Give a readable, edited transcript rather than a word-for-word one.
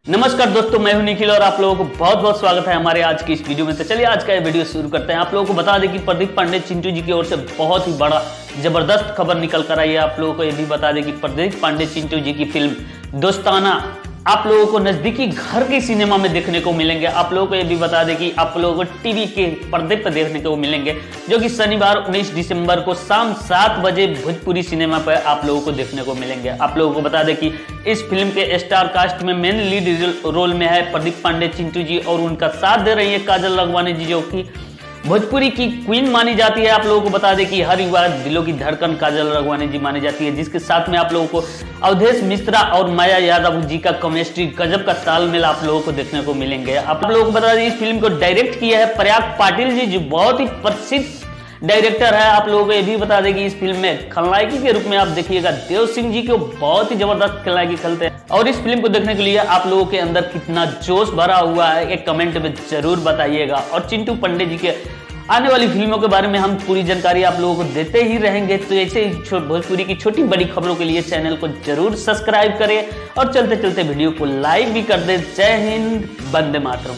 नमस्कार दोस्तों, मैं हूं निखिल और आप लोगों को बहुत बहुत स्वागत है हमारे आज की इस वीडियो में। तो चलिए आज का ये वीडियो शुरू करते हैं। आप लोगों को बता दें कि प्रदीप पांडे चिंटू जी की ओर से बहुत ही बड़ा जबरदस्त खबर निकल कर आई है। आप लोगों को ये भी बता दें कि प्रदीप पांडे चिंटू जी की फिल्म दोस्ताना आप लोगों को नजदीकी घर के सिनेमा में देखने को मिलेंगे। आप लोगों को ये भी बता दें कि आप लोगों को टीवी के पर्दे पर देखने को मिलेंगे, जो कि शनिवार 19 दिसंबर को शाम 7 बजे भोजपुरी सिनेमा पर आप लोगों को देखने को मिलेंगे। आप लोगों को बता दें कि इस फिल्म के स्टार कास्ट में मेन लीड रोल में है प्रदीप पांडे चिंटू जी, और उनका साथ दे रही है काजल राघवानी जी, जो कि भोजपुरी की क्वीन मानी जाती है। आप लोगों को बता दें कि हर एक बार दिलों की धड़कन काजल राघवानी जी मानी जाती है, जिसके साथ में आप लोगों को अवधेश मिश्रा और माया यादव जी का केमिस्ट्री गजब का तालमेल आप लोगों को देखने को मिलेंगे। आप लोगों को बता दें इस फिल्म को डायरेक्ट किया है प्रयाग पाटिल जी, जो बहुत ही प्रसिद्ध डायरेक्टर है। आप लोगों को ये भी बता दें कि इस फिल्म में खलनायकी के रूप में आप देखिएगा देव सिंह जी को, बहुत ही जबरदस्त खलनायकी खेलते हैं। और इस फिल्म को देखने के लिए आप लोगों के अंदर कितना जोश भरा हुआ है, एक कमेंट में जरूर बताइएगा। और चिंटू पांडे जी के आने वाली फिल्मों के बारे में हम पूरी जानकारी आप लोगों को देते ही रहेंगे। तो ऐसे ही भोजपुरी की छोटी बड़ी खबरों के लिए चैनल को जरूर सब्सक्राइब करें और चलते चलते वीडियो को लाइक भी कर दें। जय हिंद, वंदे मातरम।